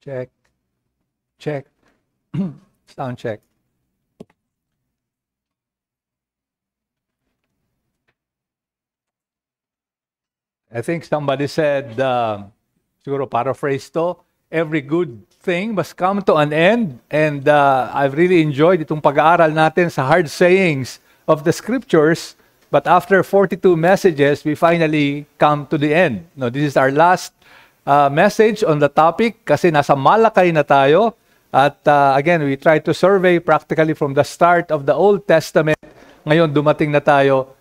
Check. Check. Sound check. I think somebody said, siguro paraphrase to, every good thing must come to an end. And I've really enjoyed itong pag-aaral natin sa hard sayings of the scriptures. But after 42 messages, we finally come to the end. No, this is our last message on the topic kasi nasa Malakay na tayo. At again, we try to survey practically from the start of the Old Testament. Ngayon, dumating na tayo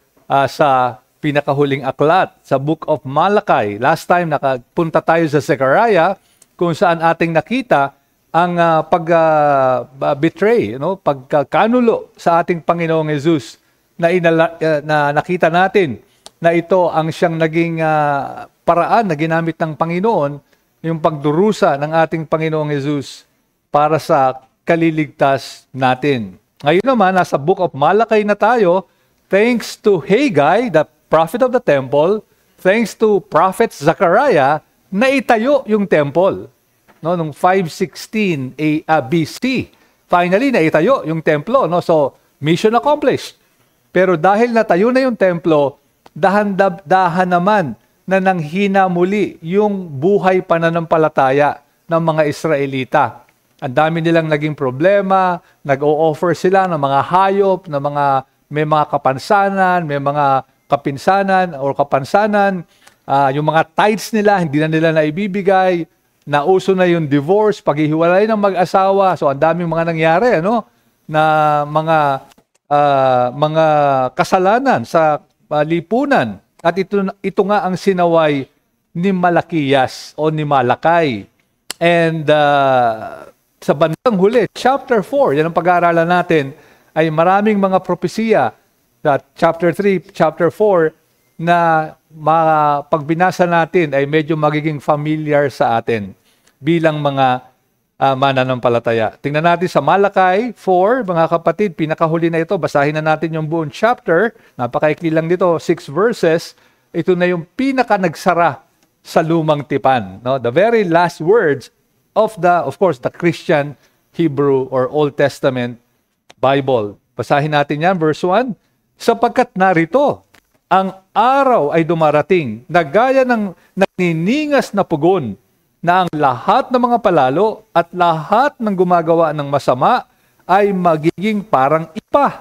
sa pinakahuling aklat, sa Book of Malakay. Last time, nakapunta tayo sa Zechariah, kung saan ating nakita ang pag-betray, pagkanulo sa ating Panginoong Jesus na nakita natin na ito ang siyang naging paraan na ginamit ng Panginoon, yung pagdurusa ng ating Panginoong Jesus para sa kaliligtas natin. Ngayon naman, nasa Book of Malakay na tayo, thanks to Haggai, the prophet of the temple, thanks to Prophet Zechariah, naitayo yung temple. No, nung 516 BC. Finally, naitayo yung templo. No? So, mission accomplished. Pero dahil natayo na yung templo, dahan naman na nanghina muli yung buhay pananampalataya ng mga Israelita. Ang dami nilang naging problema, nag-o-offer sila ng mga hayop, may mga kapansanan, may mga kapinsanan or kapansanan, yung mga tithes nila, hindi na nila naibibigay, nauso na yung divorce, paghihiwalay ng mag-asawa. So, ang daming mga nangyari, na mga kasalanan sa lipunan. At ito nga ang sinaway ni Malakiyas o ni Malakay. And sa bandang huli, chapter 4, yan ang pag-aaralan natin, ay maraming mga propesiya. Chapter 3, chapter 4, na pag binasa natin ay medyo magiging familiar sa atin bilang mga mananampalataya. Tingnan natin sa Malakay 4, mga kapatid, pinakahuli na ito. Basahin na natin yung buong chapter. Napakaikli lang dito, 6 verses. Ito na yung pinaka-nagsara sa lumang tipan. No? The very last words of course, the Christian Hebrew or Old Testament Bible. Basahin natin yan, verse 1. Sapagkat narito, ang araw ay dumarating na gaya ng naniningas na pugon, na ang lahat ng mga palalo at lahat ng gumagawa ng masama ay magiging parang ipa.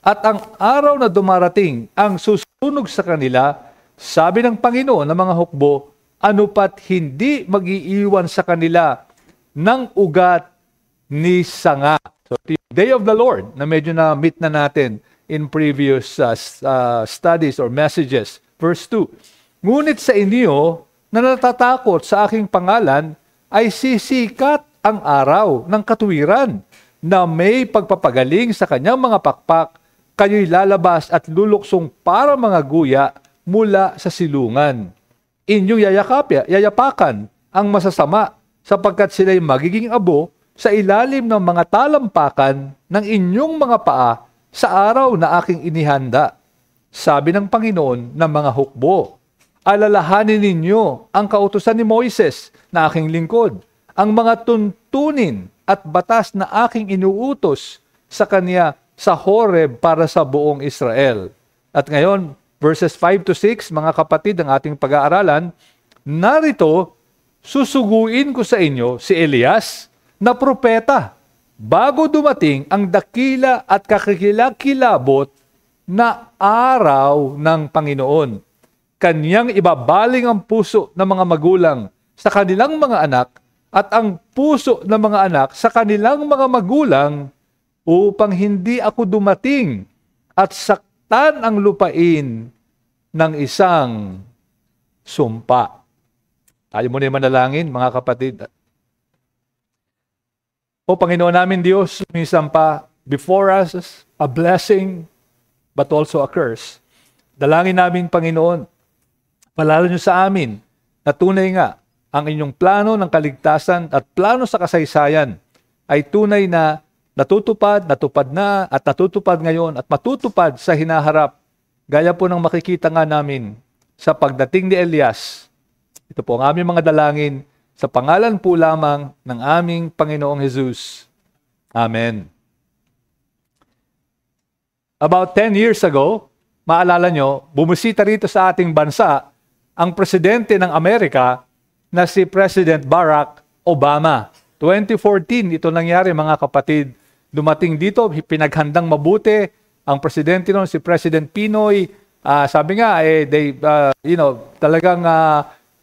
At ang araw na dumarating ang susunog sa kanila, sabi ng Panginoon ng mga hukbo, ano pat hindi mag-iiwan sa kanila ng ugat ni sanga. So, the day of the Lord, na medyo na-meet na natin in previous studies or messages. Verse 2, ngunit sa inyo na natatakot sa aking pangalan ay sisikat ang araw ng katuwiran na may pagpapagaling sa kanyang mga pakpak, kayo'y lalabas at luluksong para mga guya mula sa silungan. Inyong yayapakan ang masasama sapagkat sila'y magiging abo sa ilalim ng mga talampakan ng inyong mga paa sa araw na aking inihanda. Sabi ng Panginoon ng mga hukbo, alalahanin ninyo ang kautusan ni Moises na aking lingkod, ang mga tuntunin at batas na aking inuutos sa kanya sa Horeb para sa buong Israel. At ngayon, verses 5 to 6, mga kapatid, ang ating pag-aaralan, narito, susuguin ko sa inyo si Elias na propeta bago dumating ang dakila at kakikilakilabot na araw ng Panginoon. Kanyang ibabaling ang puso ng mga magulang sa kanilang mga anak at ang puso ng mga anak sa kanilang mga magulang upang hindi ako dumating at saktan ang lupain ng isang sumpa. Tayo muna yung manalangin, mga kapatid. O Panginoon namin Diyos, minsan pa before us a blessing but also a curse. Dalangin namin Panginoon, palalo niyo sa amin na tunay nga ang inyong plano ng kaligtasan at plano sa kasaysayan ay tunay na natutupad na at natutupad ngayon at matutupad sa hinaharap. Gaya po ng makikita nga namin sa pagdating ni Elias. Ito po ang aming mga dalangin Sa pangalan po lamang ng aming Panginoong Jesus. Amen. About 10 years ago, maalala nyo, bumisita rito sa ating bansa ang presidente ng Amerika na si President Barack Obama. 2014, ito nangyari mga kapatid. Dumating dito, pinaghandang mabuti ang presidente noon, si President Pinoy. Sabi nga, talagang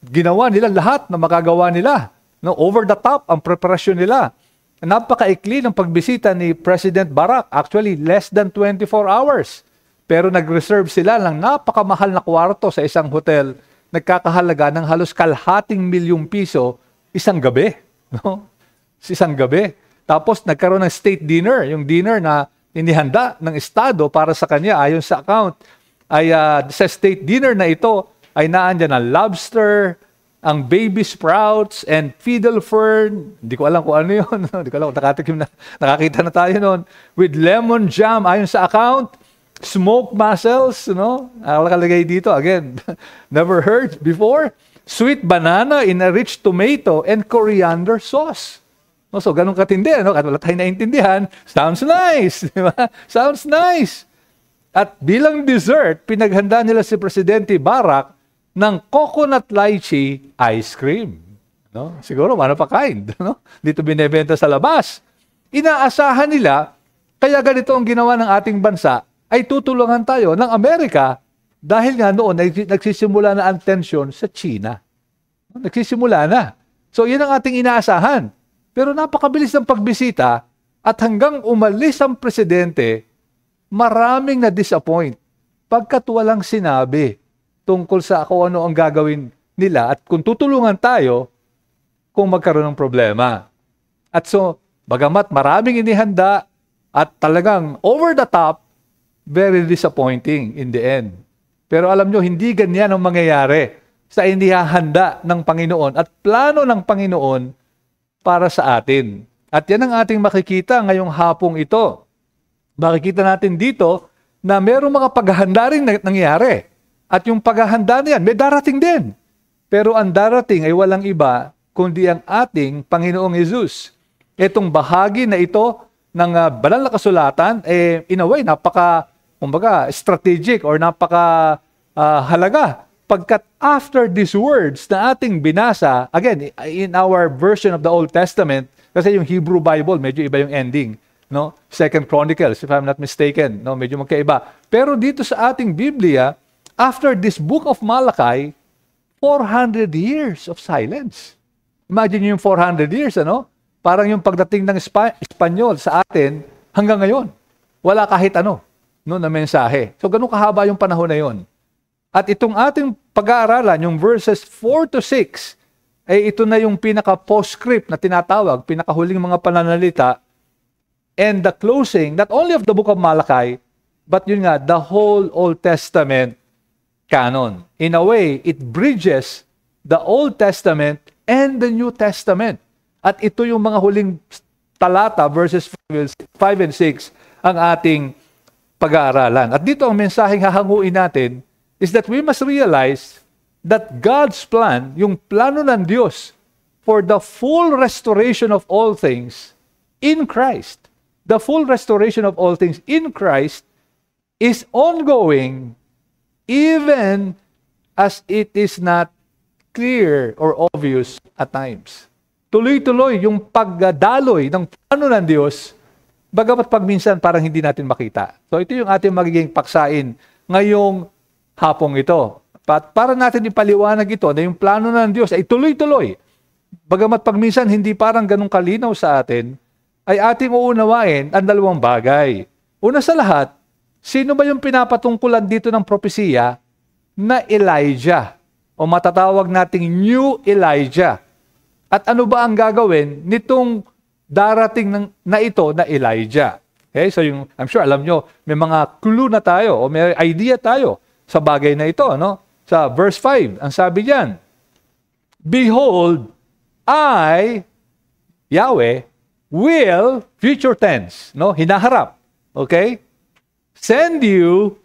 ginawa nila lahat na makagawa nila. No, over the top ang preparasyon nila. Napakaikli ng pagbisita ni President Barack. Actually, less than 24 hours. Pero nag-reserve sila ng napakamahal na kwarto sa isang hotel. Nagkakahalaga ng halos ₱500,000 isang gabi. No? Isang gabi. Tapos nagkaroon ng state dinner. Yung dinner na inihanda ng Estado para sa kanya ayon sa account. Sa state dinner na ito ay naandyan ang lobster, ang baby sprouts, and fiddle fern. Hindi ko alam kung ano yun. Hindi ko alam kung nakakita na tayo nun. With lemon jam, ayon sa account. Smoked mussels, nakalagay dito. Again, never heard before. Sweet banana in a rich tomato and coriander sauce. So, ganun katindi, Kahit wala tayong naintindihan, sounds nice. Di ba? Sounds nice. At bilang dessert, pinaghanda nila si Presidente Barack ng coconut lychee ice cream. Siguro, one of a kind. Dito binebenta sa labas. Inaasahan nila, kaya ganito ang ginawa ng ating bansa, ay tutulungan tayo ng Amerika dahil nga noon nagsisimula na ang tensyon sa China. Nagsisimula na. So, yan ang ating inaasahan. Pero napakabilis ng pagbisita at hanggang umalis ang presidente, maraming na-disappoint pagkat walang sinabi tungkol sa kung ano ang gagawin nila at kung tutulungan tayo kung magkaroon ng problema. At so, bagamat maraming inihanda at talagang over the top, very disappointing in the end. Pero alam nyo, hindi ganyan ang mangyayari sa inihahanda ng Panginoon at plano ng Panginoon para sa atin. At yan ang ating makikita ngayong hapong ito. Makikita natin dito na mayroong mga paghahanda rin nangyayari. At yung paghahanda na yan, may darating din. Pero ang darating ay walang iba kundi ang ating Panginoong Jesus. Itong bahagi na ito ng banal na kasulatan, in a way, strategic or halaga. Pagkat after these words na ating binasa, again, in our version of the Old Testament, kasi yung Hebrew Bible, medyo iba yung ending. Second Chronicles, if I'm not mistaken. Medyo magkaiba. Pero dito sa ating Biblia, after this book of Malachi, 400 years of silence. Imagine yung 400 years, Parang yung pagdating ng Espanyol sa atin hanggang ngayon. Wala kahit na mensahe. So, ganun kahaba yung panahon na yon. At itong ating pag-aaralan, yung verses 4 to 6, ito na yung pinaka-postscript na tinatawag, pinakahuling mga pananalita, and the closing, not only of the book of Malachi, but yun nga, the whole Old Testament canon. In a way, it bridges the Old Testament and the New Testament. At ito yung mga huling talata, verses 5 and 6, ang ating pag-aaralan. At dito ang mensaheng hahanguin natin is that we must realize that God's plan, yung plano ng Diyos for the full restoration of all things in Christ, the full restoration of all things in Christ is ongoing even as it is not clear or obvious at times. Tuloy-tuloy yung pagdaloy ng plano ng Diyos, bagamat pagminsan parang hindi natin makita. So ito yung ating magiging paksain ngayong hapong ito. Para natin ipaliwanag ito na yung plano ng Diyos ay tuloy-tuloy. Bagamat pagminsan hindi parang ganun kalinaw sa atin, ay ating uunawain ang dalawang bagay. Una sa lahat, sino ba yung pinapatungkulan dito ng propesiya na Elijah? O matatawag nating New Elijah. At ano ba ang gagawin nitong darating na ito na Elijah? Okay, so I'm sure alam nyo, may mga clue na tayo o may idea tayo sa bagay na ito. Sa verse 5, ang sabi diyan, Behold, I, Yahweh, will, future tense, hinaharap, okay? Send you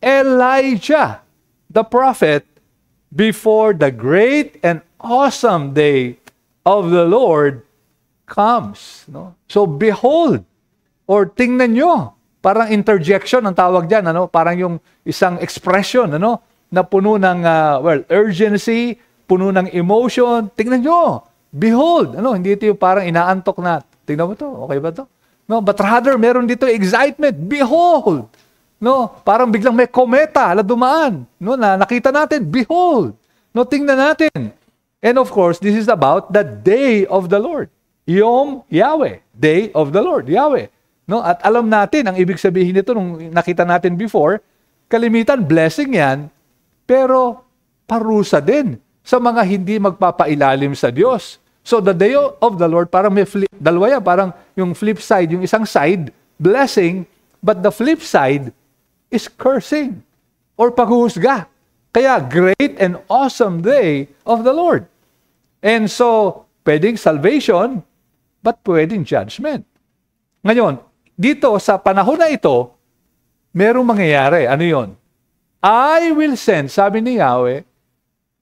Elijah, the prophet, before the great and awesome day of the Lord comes. No? So, behold, or tingnan nyo, parang interjection ang tawag dyan, ano? Parang yung isang expression, ano? Na puno ng, urgency, puno ng emotion. Tingnan nyo, behold, ano? Hindi ito yung parang inaantok na, tingnan mo to, okay ba to? No, but rather, meron dito excitement, behold! No, parang biglang may kometa na dumaan, no, na nakita natin, behold! No, tingnan natin. And of course, this is about the day of the Lord. Yom Yahweh, day of the Lord, Yahweh. No, at alam natin, ang ibig sabihin nito, nung nakita natin before, kalimitan, blessing yan, pero parusa din sa mga hindi magpapailalim sa Diyos. So the day of the Lord, parang may flip, dalawa yan, parang yung flip side, yung isang side, blessing, but the flip side is cursing or paghuhusga. Kaya great and awesome day of the Lord. And so, pwedeng salvation, but pwedeng judgment. Ngayon, dito sa panahon na ito, merong mangyayari. Ano yon? I will send, sabi ni Yahweh,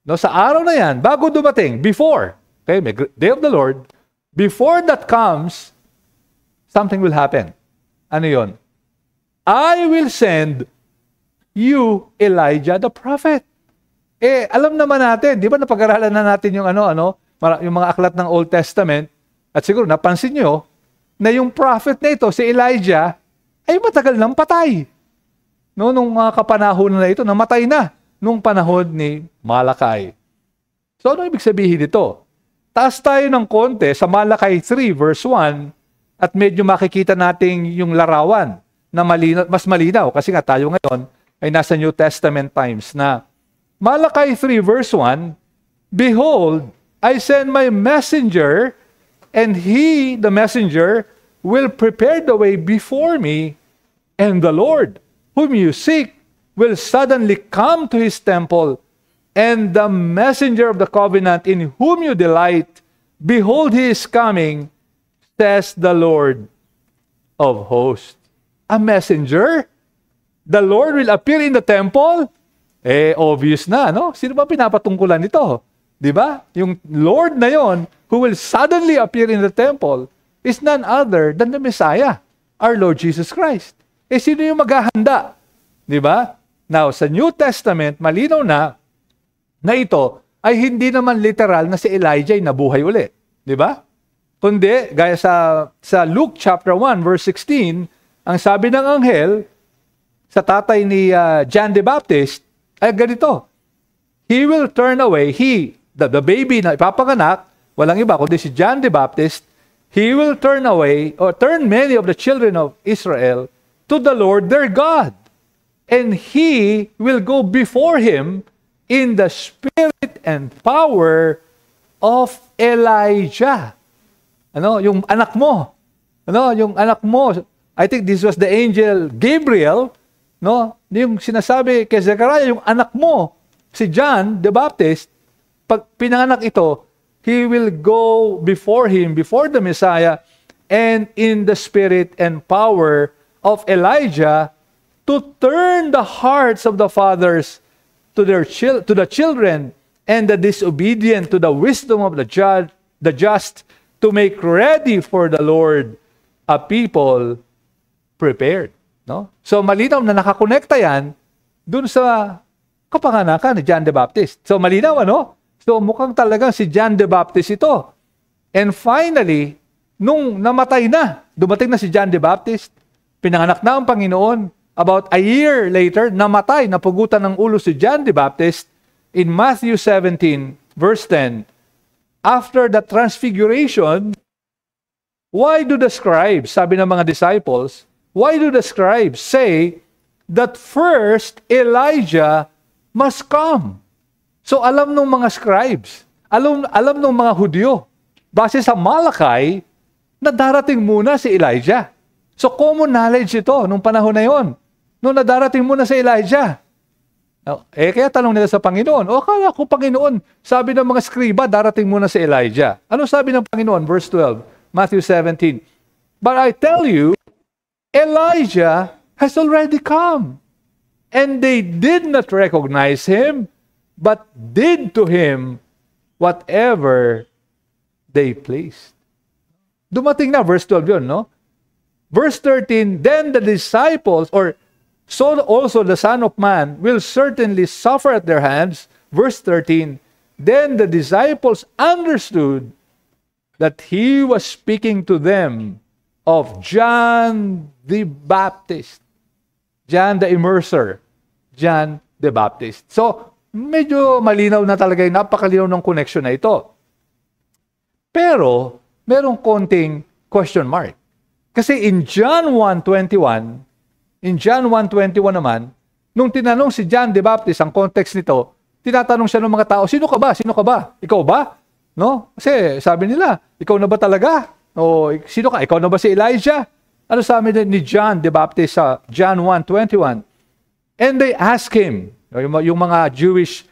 no, sa araw na yan, bago dumating, before, okay, may day of the Lord, before that comes, something will happen. Ano yon? I will send you, Elijah the prophet. Alam naman natin, di ba napag-aralan na natin yung yung mga aklat ng Old Testament, at siguro napansin nyo, na yung prophet na ito, si Elijah, ay matagal nang patay. No, nung mga kapanahon na ito, namatay na nung panahon ni Malakay. So, ano ibig sabihin dito? Taas tayo ng konti sa Malakay 3 verse 1 at medyo makikita natin yung larawan na mas malinaw kasi nga tayo ngayon ay nasa New Testament times na Malakay 3 verse 1, behold, I send my messenger and he, the messenger, will prepare the way before me, and the Lord, whom you seek, will suddenly come to his temple, and the messenger of the covenant in whom you delight, behold, he is coming, says the Lord of hosts. A messenger? The Lord will appear in the temple? Obvious na, no? Sino ba pinapatungkulan nito? Di ba? Yung Lord na yon, who will suddenly appear in the temple, is none other than the Messiah, our Lord Jesus Christ. Sino yung maghahanda? Di ba? Now, sa New Testament, malinaw na ito ay hindi naman literal na si Elijah ay nabuhay uli. Di ba? Kundi, gaya sa Luke chapter 1, verse 16, ang sabi ng anghel sa tatay ni John the Baptist, ay ganito, he will turn away, the baby na ipapanganak, walang iba kundi si John the Baptist, he will turn away or turn many of the children of Israel to the Lord their God. And he will go before him in the spirit and power of Elijah. Yung anak mo. Yung anak mo. I think this was the angel Gabriel, no? Yung sinasabi kay Zechariah, yung anak mo, si John the Baptist, pag pinanganak ito, he will go before him, before the Messiah, and in the spirit and power of Elijah to turn the hearts of the fathers to the children and the disobedient to the wisdom of the just, to make ready for the Lord a people prepared. No? So malinaw na nakakonekta yan dun sa kapanganakan ni John the Baptist. So malinaw, So mukhang talagang si John the Baptist ito. And finally, nung namatay na, dumating na si John the Baptist, pinanganak na ang Panginoon, about a year later, namatay, napugutan ng ulo si John the Baptist in Matthew 17, verse 10. After the transfiguration, why do the scribes, sabi ng mga disciples, why do the scribes say that first Elijah must come? So alam ng mga scribes, alam ng mga Hudyo, base sa Malakay, na darating muna si Elijah. So common knowledge ito nung panahon na yon. Nung nadarating muna si Elijah. Kaya tanong nila sa Panginoon, akala ko Panginoon, sabi ng mga skriba, darating muna si Elijah. Ano sabi ng Panginoon? Verse 12, Matthew 17. But I tell you, Elijah has already come, and they did not recognize him, but did to him whatever they pleased. Dumating na, verse 12 yun, no? Verse 13, then the disciples, or so also the Son of Man will certainly suffer at their hands. Verse 13, then the disciples understood that he was speaking to them of John the Baptist. John the Immerser. John the Baptist. So, medyo malinaw na talaga yung napakalinaw ng connection na ito. Pero, merong konting question mark. Kasi in John 1:21, naman, nung tinanong si John the Baptist, ang context nito, tinatanong siya ng mga tao, sino ka ba? Sino ka ba? Ikaw ba? No? Kasi sabi nila, ikaw na ba talaga? O sino ka? Ikaw na ba si Elijah? Ano sabi ni John the Baptist sa John 1:21? And they ask him, yung mga Jewish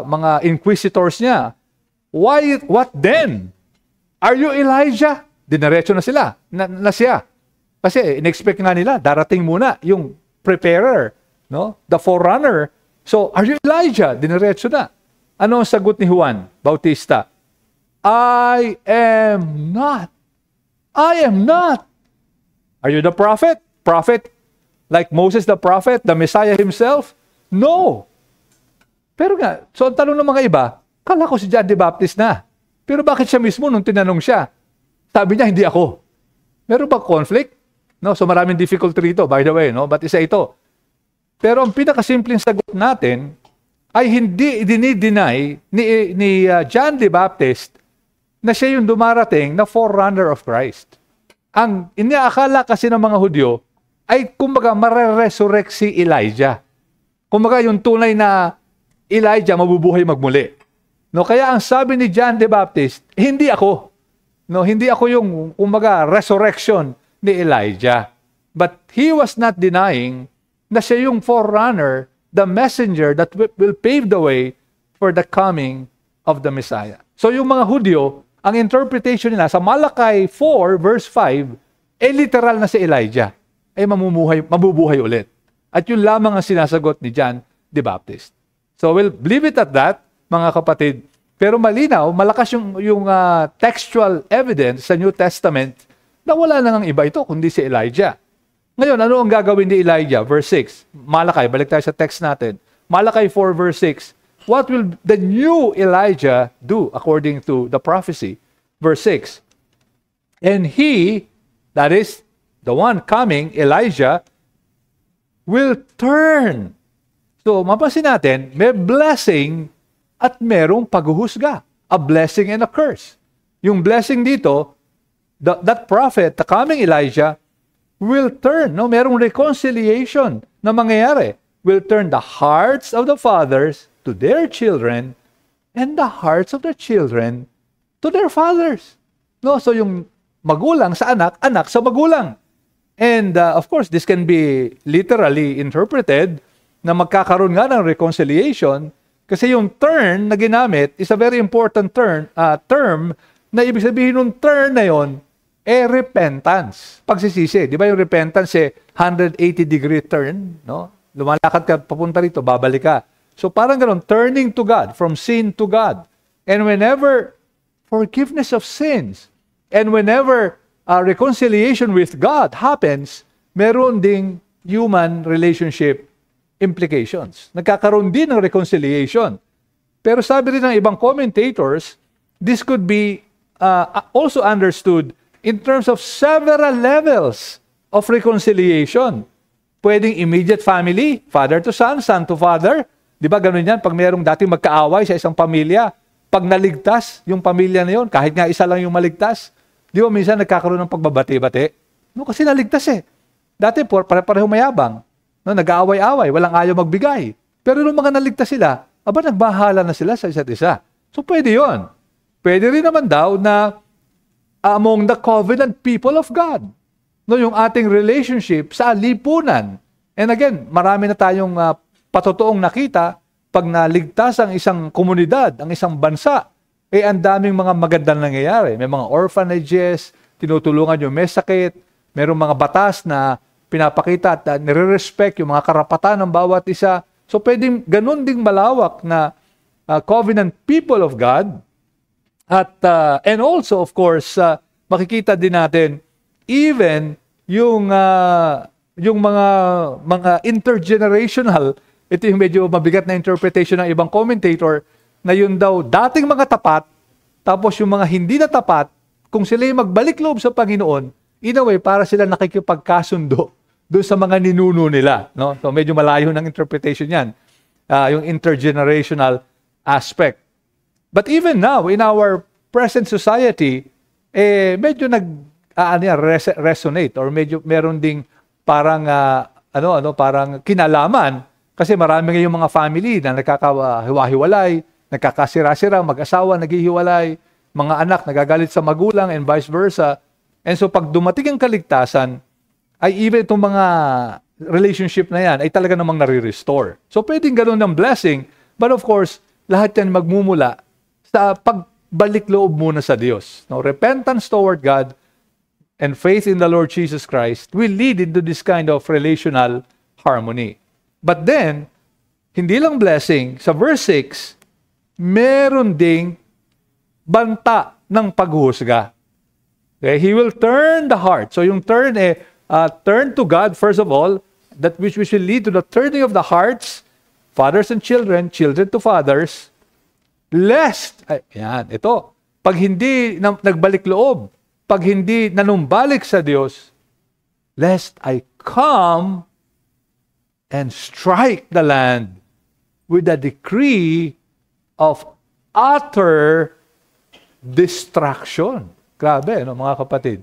mga inquisitors niya, what then? Are you Elijah? Dinaretso na sila, na siya. Kasi in-expect nga nila, darating muna yung preparer, no? The forerunner. So, are you Elijah? Dinaretso na. Ano ang sagot ni Juan Bautista? I am not. I am not. Are you the prophet? Prophet like Moses the prophet, the Messiah himself? No. Pero nga, so ang tanong ng mga iba, kala ko si John the Baptist na. Pero bakit siya mismo nung tinanong siya? Sabi niya, hindi ako. Meron ba conflict? No, so maraming difficulty rito, by the way, no? But isa ito. Pero ang pinakasimpleng sagot natin ay hindi dinideny ni John the Baptist na siya yung dumarating na forerunner of Christ. Ang iniakala kasi ng mga Hudyo ay kumbaga mare-resurrect si Elijah. Kumbaga yung tunay na Elijah mabubuhay magmuli. No, kaya ang sabi ni John the Baptist, hindi ako. No, hindi ako yung kumbaga resurrection ni Elijah. But he was not denying na siya yung forerunner, the messenger that will pave the way for the coming of the Messiah. So yung mga Hudyo, ang interpretation nila sa Malachi 4 verse 5, literal na si Elijah ay mabubuhay ulit. At yun lamang ang sinasagot ni John the Baptist. So we'll leave it at that, mga kapatid. Pero malinaw, malakas yung textual evidence sa New Testament na wala nang iba ito kundi si Elijah. Ngayon, ano ang gagawin ni Elijah? Verse 6. Malachi, balik tayo sa text natin. Malachi 4 verse 6. What will the new Elijah do according to the prophecy? Verse 6. And he, that is the one coming, Elijah, will turn. So, mapansin natin, may blessing at merong paghuhusga. A blessing and a curse. Yung blessing dito, that prophet, the coming Elijah, will turn. No? Merong reconciliation na mangyayari. Will turn the hearts of the fathers to their children and the hearts of the children to their fathers. No? So yung magulang sa anak, anak sa magulang. And of course, this can be literally interpreted na magkakaroon nga ng reconciliation kasi yung turn na ginamit is a very important term na ibig sabihin ng turn na yon repentance. Pagsisisi. Di ba yung repentance 180-degree turn? No? Lumalakad ka papunta rito, babalik ka. So parang gano'n, turning to God, from sin to God. And whenever forgiveness of sins, and whenever reconciliation with God happens, meron ding human relationship implications. Nagkakaroon din ng reconciliation. Pero sabi rin ng ibang commentators, this could be also understood in terms of several levels of reconciliation. Pwedeng immediate family, father to son, son to father. Di ba ganun yan? Pag mayroong dating magkaaway sa isang pamilya, pag naligtas yung pamilya na yun, kahit nga isa lang yung maligtas, di ba minsan nagkakaroon ng pagbabati-bati? No, kasi naligtas eh. Dati pare-pareho mayabang. No, nag-aaway-away, walang ayaw magbigay. Pero nung mga naligtas sila, nagbahala na sila sa isa't isa. So pwede yon. Pwede rin naman daw na among the covenant people of God. No, yung ating relationship sa lipunan. And again, marami na tayong patotoong nakita pag naligtas ang isang komunidad, ang isang bansa, ang daming mga magandang nangyayari. May mga orphanages, tinutulungan yung may sakit, mayroong mga batas na pinapakita at nire-respect yung mga karapatan ng bawat isa. So pwedeng ganun ding malawak na covenant people of God At and also of course makikita din natin even yung mga intergenerational, ito yung medyo mabigat na interpretation ng ibang commentator, na yun daw dating mga tapat, tapos yung mga hindi na tapat, kung sila yung magbalik loob sa Panginoon, in a way para sila nakikipagkasundo doon sa mga ninuno nila, no? So medyo malayo ng interpretation yan, yung intergenerational aspect. But even now, in our present society, medyo resonate or medyo meron ding parang parang kinalaman kasi marami ngayong mga family na nagkakahiwa-hiwalay, nagkakasira-sira, mag-asawa naghihiwalay, mga anak nagagalit sa magulang and vice versa. And so pag dumating ang kaligtasan, ay even itong mga relationship na yan ay talaga namang nare-restore. So pwedeng ganoon ng blessing, but of course, lahat yan magmumula sa pagbalik loob muna sa Diyos. No, repentance toward God and faith in the Lord Jesus Christ will lead into this kind of relational harmony. But then, hindi lang blessing, sa verse 6, meron ding banta ng paghuhusga. Okay? He will turn the heart. So yung turn turn to God first of all, that which will lead to the turning of the hearts, fathers and children, children to fathers, lest, pag hindi nagbalik loob, pag hindi nanumbalik sa Diyos, lest I come and strike the land with a decree of utter destruction. Grabe, no, mga kapatid.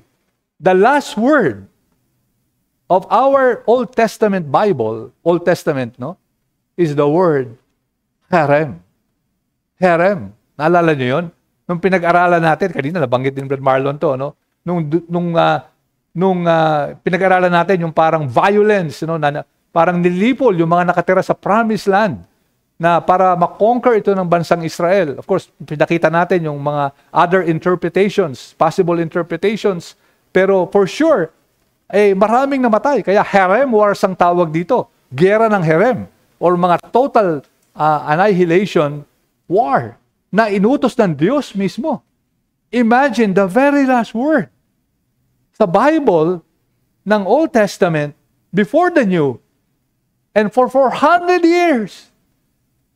The last word of our Old Testament Bible, Old Testament, no, is the word herem. Herem. Naalala niyo yun? Nung pinag-aralan natin, kanina nabanggit din Brad Marlon to, no? Nung pinag-aralan natin yung parang violence, no, parang nilipol yung mga nakatira sa promised land na para makonquer ito ng bansang Israel. Of course, pinakita natin yung mga other interpretations, possible interpretations, pero for sure, maraming namatay. Kaya herem wars ang tawag dito. Gera ng herem or mga total annihilation war na inutos ng Diyos mismo. Imagine the very last word sa Bible ng Old Testament before the New. And for 400 years,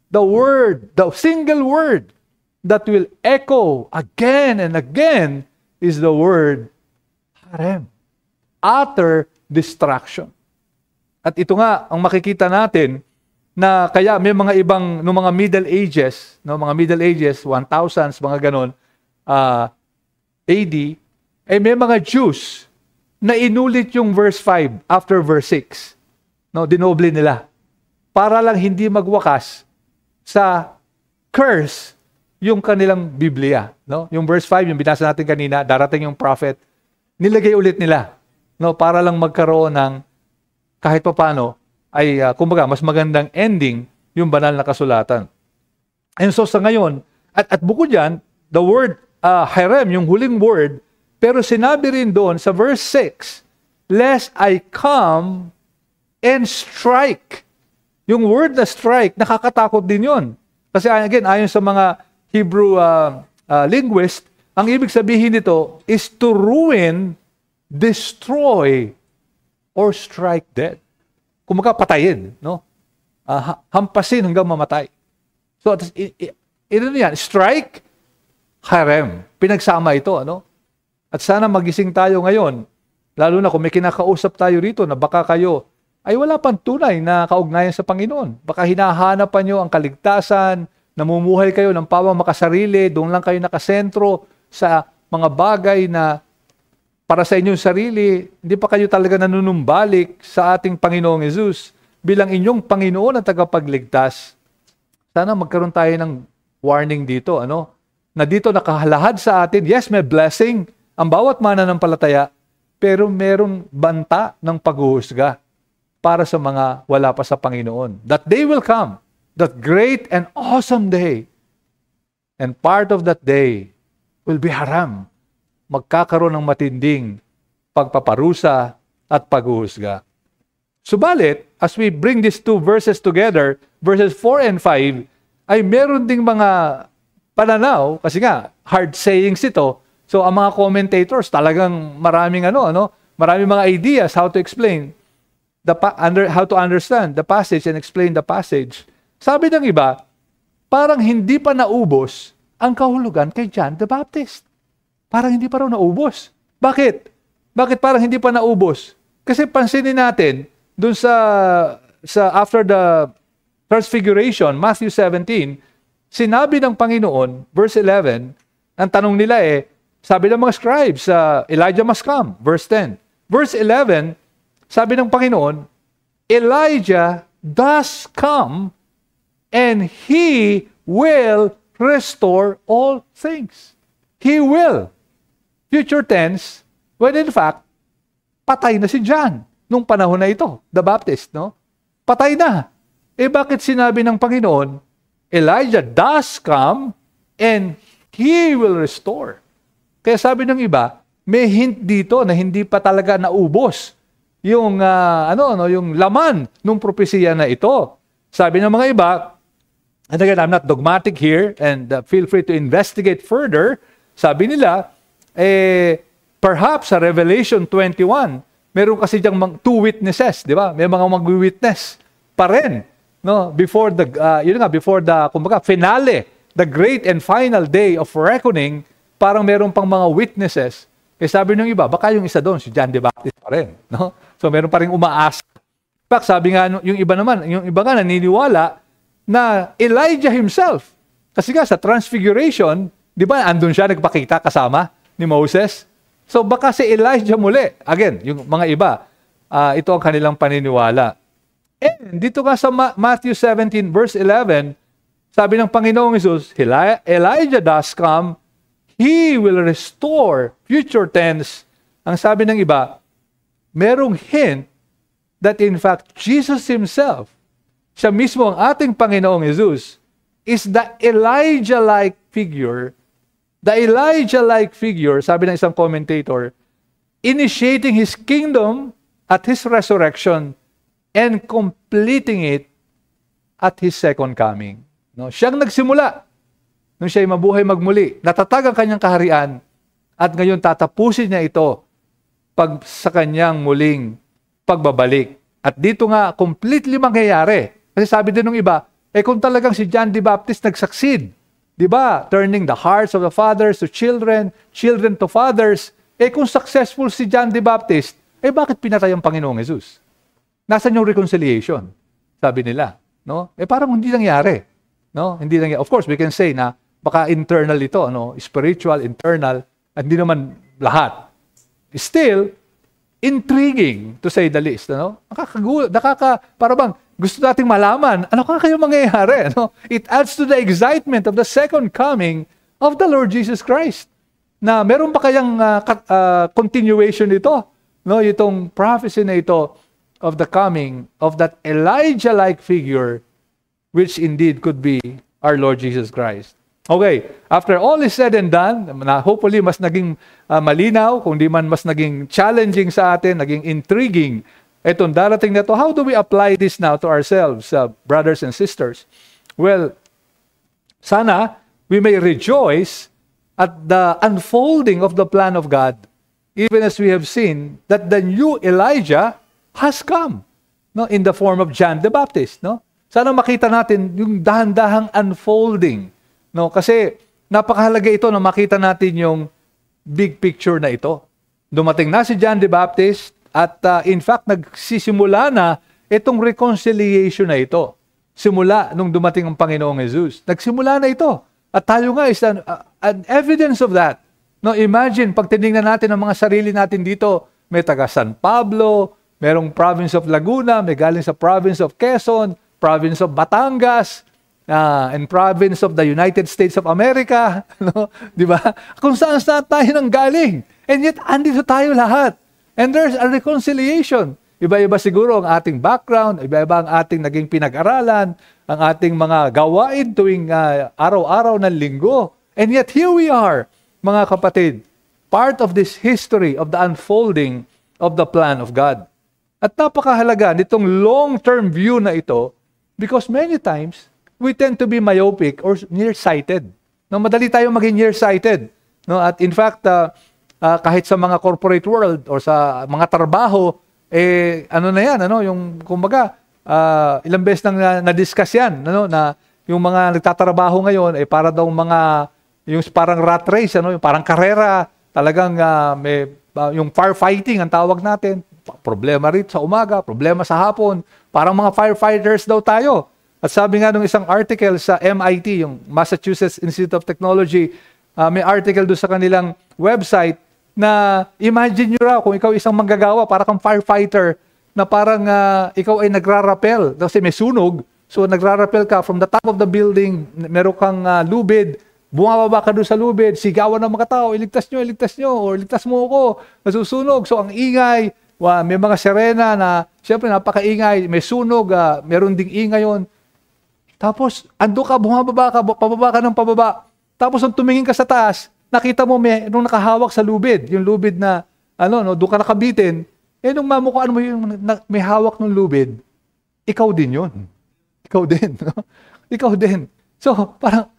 the single word that will echo again and again is the word harem. Utter destruction. At ito nga ang makikita natin na kaya may mga ibang no mga Middle Ages, 1000s, mga ganon, AD, may mga Jews na inulit yung verse 5 after verse 6. No, dinoble nila para lang hindi magwakas sa curse yung kanilang Biblia, no? Yung verse 5, yung binasa natin kanina, darating yung prophet, nilagay ulit nila, no, para lang magkaroon ng kahit papaano ay kumbaga mas magandang ending yung banal na kasulatan. And so sa ngayon, at bukod diyan, the word herem, yung huling word, pero sinabi rin doon sa verse 6, lest I come and strike. Yung word na strike, nakakatakot din yun. Kasi again, ayon sa mga Hebrew linguist, ang ibig sabihin nito is to ruin, destroy, or strike dead. Kumaga patayin, no? Hampasin hanggang mamatay. So, ito yan, strike, harem. Pinagsama ito, ano? At sana magising tayo ngayon, lalo na kung may kinakausap tayo rito na baka kayo ay wala pang tunay na kaugnayan sa Panginoon. Baka hinahanapan nyo ang kaligtasan, namumuhay kayo ng pawang makasarili, doon lang kayo nakasentro sa mga bagay na para sa inyong sarili, hindi pa kayo talaga nanunumbalik sa ating Panginoong Jesus bilang inyong Panginoon at tagapagligtas. Sana magkaroon tayo ng warning dito, ano? Na dito nakahalahad sa atin, yes, may blessing ang bawat mananampalataya, pero merong banta ng paghuhusga para sa mga wala pa sa Panginoon. That day will come, that great and awesome day. And part of that day will be haram. Magkakaroon ng matinding pagpaparusa at paghuhusga. Subalit, as we bring these two verses together, verses 4 and 5, ay meron ding mga pananaw, kasi nga, hard sayings ito, so ang mga commentators talagang maraming maraming mga ideas how to explain how to understand the passage and explain the passage. Sabi ng iba, parang hindi pa naubos ang kahulugan kay John the Baptist. Parang hindi pa raw naubos. Bakit? Bakit parang hindi pa naubos? Kasi pansinin natin, dun sa after the Transfiguration, Matthew 17, sinabi ng Panginoon, verse 11, ang tanong nila sabi ng mga scribes, Elijah must come, verse 10. Verse 11, sabi ng Panginoon, Elijah does come and He will restore all things. He will. Future tense, when in fact, patay na si John nung panahon na ito, the Baptist, no? Patay na. Bakit sinabi ng Panginoon, Elijah does come and He will restore? Kaya sabi ng iba, may hint dito na hindi pa talaga naubos yung yung laman ng propesiya na ito. Sabi ng mga iba, and again, I'm not dogmatic here and feel free to investigate further. Sabi nila, perhaps sa Revelation 21, meron kasi diyang two witnesses, di ba? May mga mag-witness pa rin, no? Before the kumbaga finale, the great and final day of reckoning, parang meron pang mga witnesses. Sabi ng iba, baka yung isa doon si John the Baptist pa rin, no? So meron pa ring umaasa. Bak, sabi nga yung iba nga naniniwala na Elijah himself. Kasi nga sa Transfiguration, di ba, andun siya nagpakita kasama ni Moses. So baka si Elijah muli. Again, yung mga iba, ito ang kanilang paniniwala. And dito nga sa Matthew 17 verse 11, sabi ng Panginoong Hesus, Elijah does come, He will restore, future tense. Ang sabi ng iba, merong hint that in fact, Jesus Himself, siya mismo ang ating Panginoong Hesus, is the Elijah-like figure. The Elijah-like figure, sabi ng isang commentator, initiating His kingdom at His resurrection and completing it at His second coming. No? Siyang nagsimula nung siya'y mabuhay magmuli. Natatag ang kanyang kaharian at ngayon tatapusin niya ito sa kanyang muling pagbabalik. At dito nga, completely mangyayari. Kasi sabi din ng iba, kung talagang si John the Baptist nag-succeed, di ba? Turning the hearts of the fathers to children, children to fathers, kung successful si John the Baptist, bakit pinatay ang Panginoong Jesus? Nasaan yung reconciliation? Sabi nila. No? Parang hindi nangyari. No? Hindi nangyari. Of course, we can say na baka internal ito, spiritual, internal, at hindi naman lahat. Still, intriguing, to say the least. Para bang, gusto nating malaman, ano ka kayo mangyayari? It adds to the excitement of the second coming of the Lord Jesus Christ. Na meron pa kayang continuation nito? Itong prophecy na ito of the coming of that Elijah-like figure, which indeed could be our Lord Jesus Christ. Okay, after all is said and done, na hopefully mas naging malinaw, kung di man mas naging challenging sa atin, naging intriguing, itong darating na to, how do we apply this now to ourselves, brothers and sisters? Well, sana we may rejoice at the unfolding of the plan of God, even as we have seen that the new Elijah has come, in the form of John the Baptist. Sana makita natin yung dahan-dahang unfolding. Kasi napakahalaga ito na makita natin yung big picture na ito. Dumating na si John the Baptist at in fact nagsisimula na itong reconciliation na ito. Simula nung dumating ang Panginoong Jesus. Nagsimula na ito. At tayo nga is an evidence of that. Imagine, pag tinignan natin ang mga sarili natin dito, may taga San Pablo, merong province of Laguna, may galing sa province of Quezon, province of Batangas, and province of the United States of America, di ba? Kung saan tayo nang galing. And yet, andito tayo lahat. And there's a reconciliation. Iba-iba siguro ang ating background, iba-iba ang ating naging pinag-aralan, ang ating mga gawain tuwing araw-araw ng linggo. And yet, here we are, mga kapatid, part of this history of the unfolding of the plan of God. At napakahalaga nitong long-term view na ito because many times, we tend to be myopic or nearsighted. No, madali tayong maging nearsighted. No? At in fact, kahit sa mga corporate world or sa mga trabaho, ano na yan, yung kumbaga, ilang beses nang na-discuss yan, na yung mga nagtatrabaho ngayon ay para daw yung parang rat race, yung parang karera, talagang may yung firefighting ang tawag natin. Problema rin sa umaga, problema sa hapon. Parang mga firefighters daw tayo. At sabi nga nung isang article sa MIT, yung Massachusetts Institute of Technology, may article doon sa kanilang website na imagine nyo raw kung ikaw isang manggagawa, para kang firefighter, na parang ikaw ay nagrarapel kasi may sunog. So nagrarapel ka from the top of the building, meron kang lubid, bumababa ka doon sa lubid, sigawan ng mga tao, iligtas nyo, or iligtas mo ako, nasusunog. So ang ingay, may mga sirena na, siyempre napakaingay, may sunog, meron ding ingay yun. Tapos, ando ka, pababa ka ng pababa. Tapos, nung tumingin ka sa taas, nakita mo nung nakahawak sa lubid, yung lubid na, doon ka nakabitin, nung mamukuan mo yung may hawak ng lubid, ikaw din yun. Ikaw din. No? Ikaw din. So, parang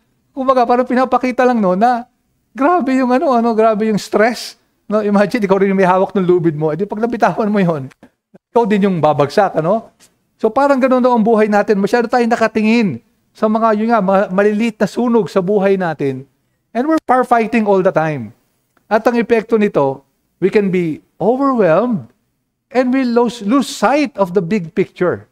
pinapakita lang na grabe yung grabe yung stress. No? Imagine, ikaw rin yung may hawak ng lubid mo. Pag nabitawan mo yun, ikaw din yung babagsak, So parang ganoon daw ang buhay natin. Masyado tayong nakatingin sa mga maliliit na sunog sa buhay natin. And we're firefighting all the time. At ang epekto nito, we can be overwhelmed and we lose sight of the big picture,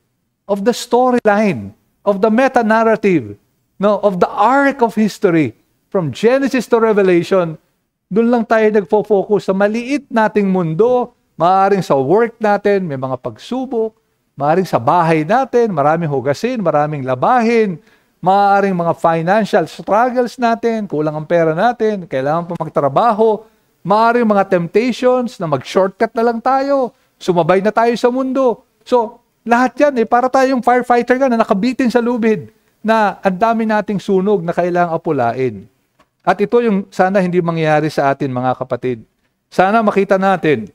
of the storyline, of the meta-narrative, of the arc of history. From Genesis to Revelation, doon lang tayo nagfo-focus sa maliit nating mundo. Maaaring sa work natin, may mga pagsubok. Maaaring sa bahay natin, maraming hugasin, maraming labahin, maaaring mga financial struggles natin, kulang ang pera natin, kailangan pa magtrabaho, maaaring mga temptations na mag-shortcut na lang tayo, sumabay na tayo sa mundo. So, lahat yan, para tayong firefighter na nakabitin sa lubid, na ang dami nating sunog na kailangang apulain. At ito yung sana hindi mangyayari sa atin, mga kapatid. Sana makita natin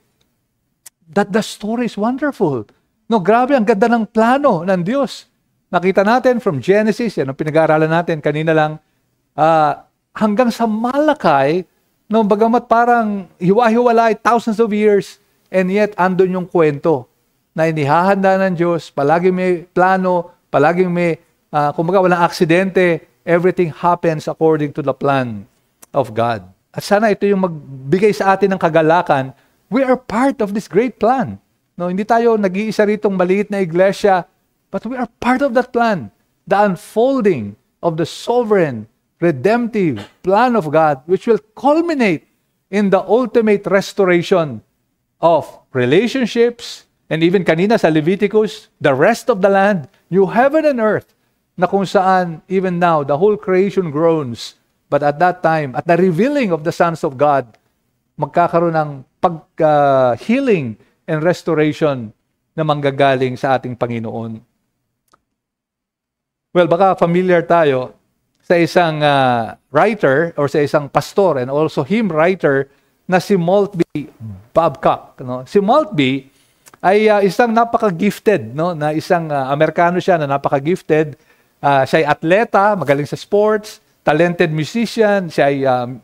that the story is wonderful. Grabe, ang ganda ng plano ng Diyos. Nakita natin from Genesis, yan ang pinag-aaralan natin kanina lang, hanggang sa Malakay, bagamat parang hiwa-hiwalay, thousands of years, and yet andun yung kwento na inihahanda ng Diyos, palaging may plano, palaging may, kumbaga walang aksidente, everything happens according to the plan of God. At sana ito yung magbigay sa atin ng kagalakan, we are part of this great plan. Hindi tayo nag-iisa ritong maliit na iglesia, but we are part of that plan. The unfolding of the sovereign, redemptive plan of God, which will culminate in the ultimate restoration of relationships, and even kanina sa Leviticus, the rest of the land, new heaven and earth, na kung saan, even now, the whole creation groans. But at that time, at the revealing of the sons of God, magkakaroon ng pag-healing and restoration na manggagaling sa ating Panginoon. Well, baka familiar tayo sa isang writer or sa isang pastor and also hymn writer na si Maltby Babcock. Si Maltby ay isang napaka-gifted, na isang Amerikano siya na napaka-gifted. Siya ay atleta, magaling sa sports, talented musician, siya ay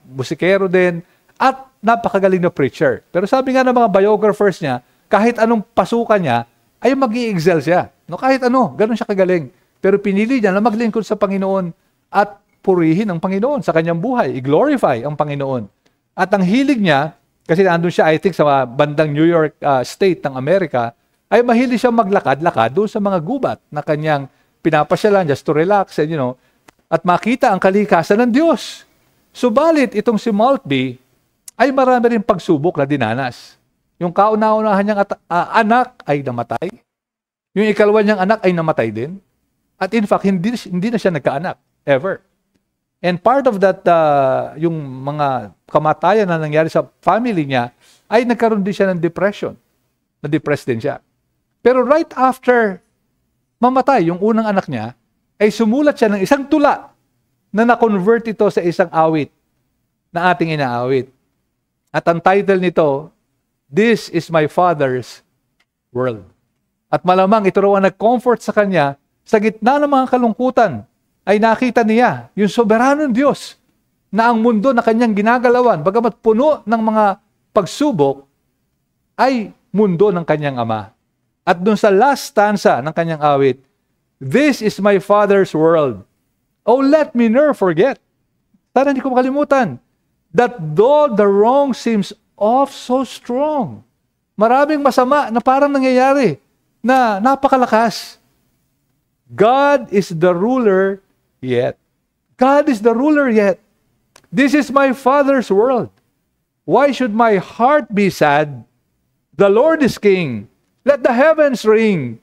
musikero din, at napakagaling na preacher. Pero sabi nga ng mga biographers niya, kahit anong pasukan niya, ay mag-i-excel siya. Kahit ganun siya kagaling. Pero pinili niya na maglingkod sa Panginoon at purihin ang Panginoon sa kanyang buhay, i-glorify ang Panginoon. At ang hilig niya, kasi nandun siya, I think, sa bandang New York State ng Amerika, ay mahilig siya maglakad-lakad doon sa mga gubat na kanyang pinapasyalan just to relax, and, at makita ang kalikasan ng Diyos. Subalit, itong si Maltby ay marami rin pagsubok na dinanas. Yung kauna-unahan niyang anak ay namatay. Yung ikalawa niyang anak ay namatay din. At in fact, hindi na siya nagkaanak. Ever. And part of that, yung mga kamatayan na nangyari sa family niya, ay nagkaroon din siya ng depression. Na-depressed din siya. Pero right after mamatay yung unang anak niya, ay sumulat siya ng isang tula na na-convert ito sa isang awit na ating inaawit. At ang title nito, This is my Father's World. At malamang ito raw ang nag-comfort sa kanya sa gitna ng mga kalungkutan ay nakita niya yung soberanong Diyos na ang mundo na kanyang ginagalawan, bagamat puno ng mga pagsubok, ay mundo ng kanyang ama. At dun sa last stanza ng kanyang awit, "This is my Father's world. Oh, let me never forget." Sana hindi ko makalimutan that though the wrong seems off so strong, maraming masama na parang nangyayari na napakalakas, God is the ruler yet. God is the ruler yet. This is my Father's world. Why should my heart be sad? The Lord is King. Let the heavens ring.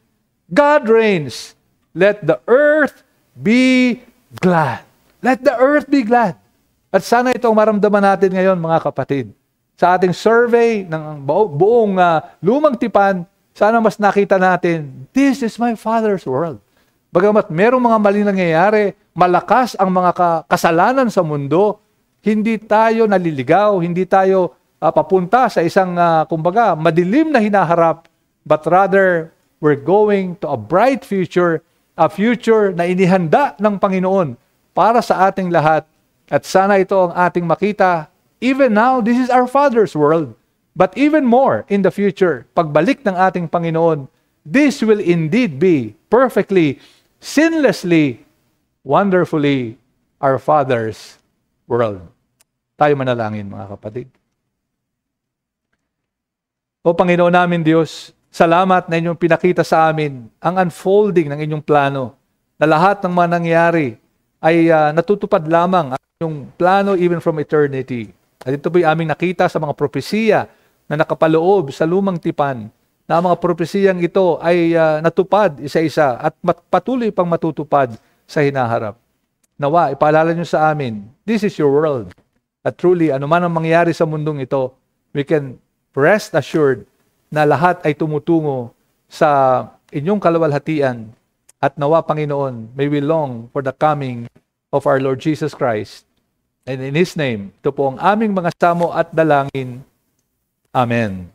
God reigns. Let the earth be glad. Let the earth be glad. At sana itong maramdaman natin ngayon, mga kapatid. Sa ating survey ng buong lumang tipan, sana mas nakita natin, this is my Father's world. Bagamat merong mga maling nangyayari, malakas ang mga kasalanan sa mundo, hindi tayo naliligaw, hindi tayo papunta sa isang, kumbaga, madilim na hinaharap, but rather, we're going to a bright future, a future na inihanda ng Panginoon para sa ating lahat. At sana ito ang ating makita. Even now, this is our Father's world. But even more in the future, pagbalik ng ating Panginoon, this will indeed be perfectly, sinlessly, wonderfully our Father's world. Tayo manalangin, mga kapatid. O Panginoon namin Diyos, salamat na inyong pinakita sa amin ang unfolding ng inyong plano, na lahat ng mga nangyari ay natutupad lamang ang inyong plano even from eternity. At ito po'y aming nakita sa mga propesiya na nakapaloob sa lumang tipan, na ang mga propesiyang ito ay natupad isa-isa at patuloy pang matutupad sa hinaharap. Nawa, ipaalala nyo sa amin, this is your world. At truly, anuman ang mangyari sa mundong ito, we can rest assured na lahat ay tumutungo sa inyong kaluwalhatian. At nawa, Panginoon, may we long for the coming of our Lord Jesus Christ. And in His name, ito po ang aming mga samo at dalangin. Amen.